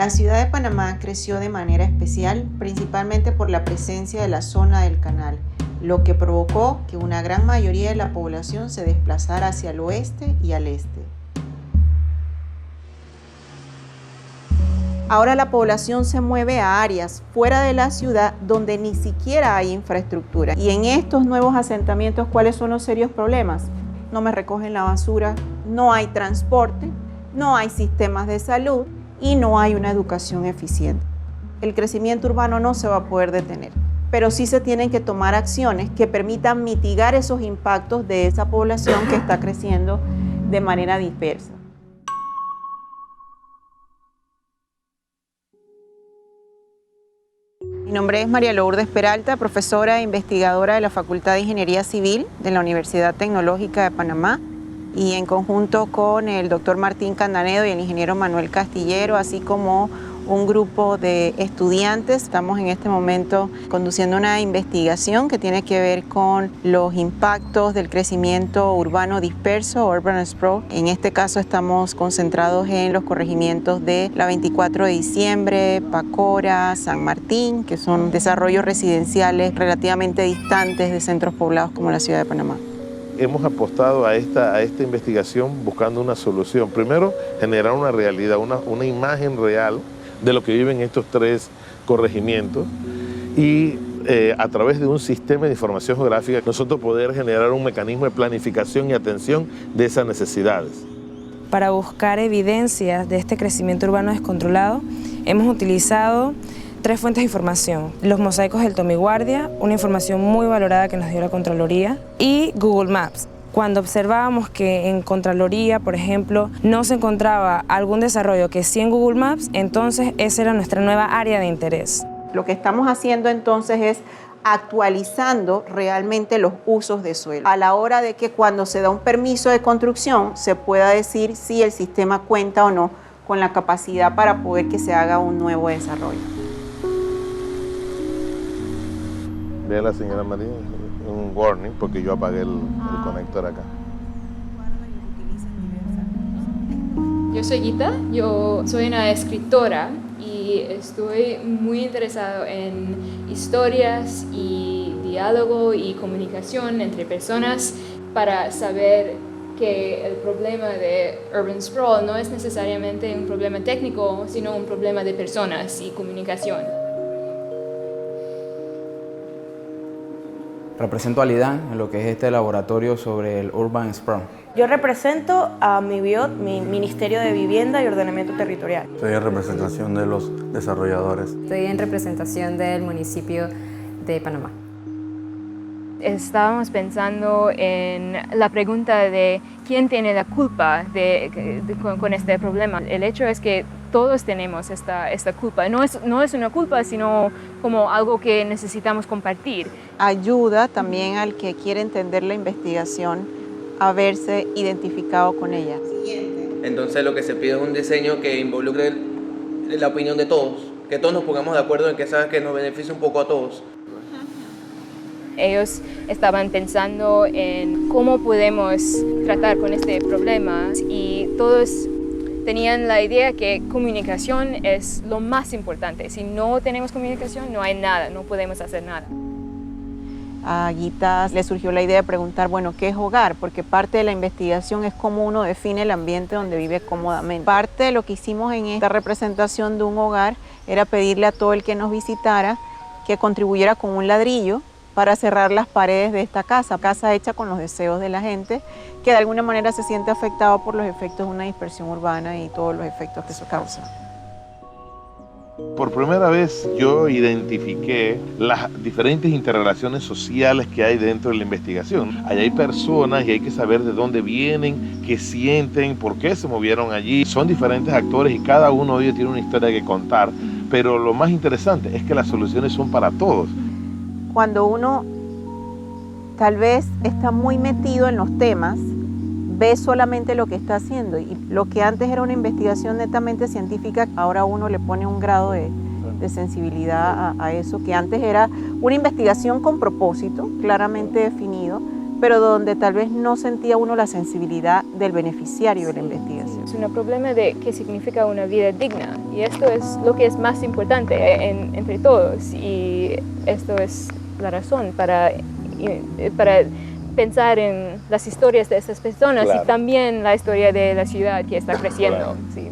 La ciudad de Panamá creció de manera especial, principalmente por la presencia de la zona del canal, lo que provocó que una gran mayoría de la población se desplazara hacia el oeste y al este. Ahora la población se mueve a áreas fuera de la ciudad donde ni siquiera hay infraestructura. Y en estos nuevos asentamientos, ¿cuáles son los serios problemas? No me recogen la basura, no hay transporte, no hay sistemas de salud y no hay una educación eficiente. El crecimiento urbano no se va a poder detener, pero sí se tienen que tomar acciones que permitan mitigar esos impactos de esa población que está creciendo de manera dispersa. Mi nombre es María Lourdes Peralta, profesora e investigadora de la Facultad de Ingeniería Civil de la Universidad Tecnológica de Panamá, y en conjunto con el doctor Martín Candanedo y el ingeniero Manuel Castillero, así como un grupo de estudiantes, estamos en este momento conduciendo una investigación que tiene que ver con los impactos del crecimiento urbano disperso, urban sprawl. En este caso estamos concentrados en los corregimientos de la 24 de diciembre, Pacora, San Martín, que son desarrollos residenciales relativamente distantes de centros poblados como la ciudad de Panamá. Hemos apostado a esta investigación buscando una solución. Primero, generar una realidad, una imagen real de lo que viven estos tres corregimientos y a través de un sistema de información geográfica nosotros poder generar un mecanismo de planificación y atención de esas necesidades. Para buscar evidencias de este crecimiento urbano descontrolado, hemos utilizado 3 fuentes de información: los mosaicos del Tomiguardia, una información muy valorada que nos dio la Contraloría, y Google Maps. Cuando observábamos que en Contraloría, por ejemplo, no se encontraba algún desarrollo que sí en Google Maps, entonces esa era nuestra nueva área de interés. Lo que estamos haciendo entonces es actualizando realmente los usos de suelo, a la hora de que cuando se da un permiso de construcción se pueda decir si el sistema cuenta o no con la capacidad para poder que se haga un nuevo desarrollo. Ve la señora María, un warning porque yo apagué el conector acá. Yo soy Gita, yo soy una escritora y estoy muy interesado en historias y diálogo y comunicación entre personas para saber que el problema de urban sprawl no es necesariamente un problema técnico, sino un problema de personas y comunicación. Represento a Lidán en lo que es este laboratorio sobre el urban sprawl. Yo represento a MIBIOT, mi Ministerio de Vivienda y Ordenamiento Territorial. Estoy en representación de los desarrolladores. Estoy en representación del municipio de Panamá. Estábamos pensando en la pregunta de quién tiene la culpa con este problema. El hecho es que todos tenemos esta culpa. No es una culpa, sino como algo que necesitamos compartir. Ayuda también al que quiere entender la investigación a verse identificado con ella. Entonces lo que se pide es un diseño que involucre la opinión de todos, que todos nos pongamos de acuerdo en que sabes que nos beneficie un poco a todos. Ellos estaban pensando en cómo podemos tratar con este problema y todos tenían la idea que comunicación es lo más importante. Si no tenemos comunicación, no hay nada, no podemos hacer nada. A Gita le surgió la idea de preguntar, bueno, ¿qué es hogar? Porque parte de la investigación es cómo uno define el ambiente donde vive cómodamente. Parte de lo que hicimos en esta representación de un hogar era pedirle a todo el que nos visitara que contribuyera con un ladrillo para cerrar las paredes de esta casa hecha con los deseos de la gente, que de alguna manera se siente afectado por los efectos de una dispersión urbana y todos los efectos que eso causa. Por primera vez yo identifiqué las diferentes interrelaciones sociales que hay dentro de la investigación. Allá hay personas y hay que saber de dónde vienen, qué sienten, por qué se movieron allí. Son diferentes actores y cada uno de ellos tiene una historia que contar, pero lo más interesante es que las soluciones son para todos. Cuando uno tal vez está muy metido en los temas, ve solamente lo que está haciendo, y lo que antes era una investigación netamente científica, ahora uno le pone un grado de sensibilidad a eso, que antes era una investigación con propósito claramente definido, pero donde tal vez no sentía uno la sensibilidad del beneficiario de la investigación. Es un problema de qué significa una vida digna, y esto es lo que es más importante entre todos, y esto es la razón para pensar en las historias de estas personas, claro, y también la historia de la ciudad que está creciendo. Claro. Sí.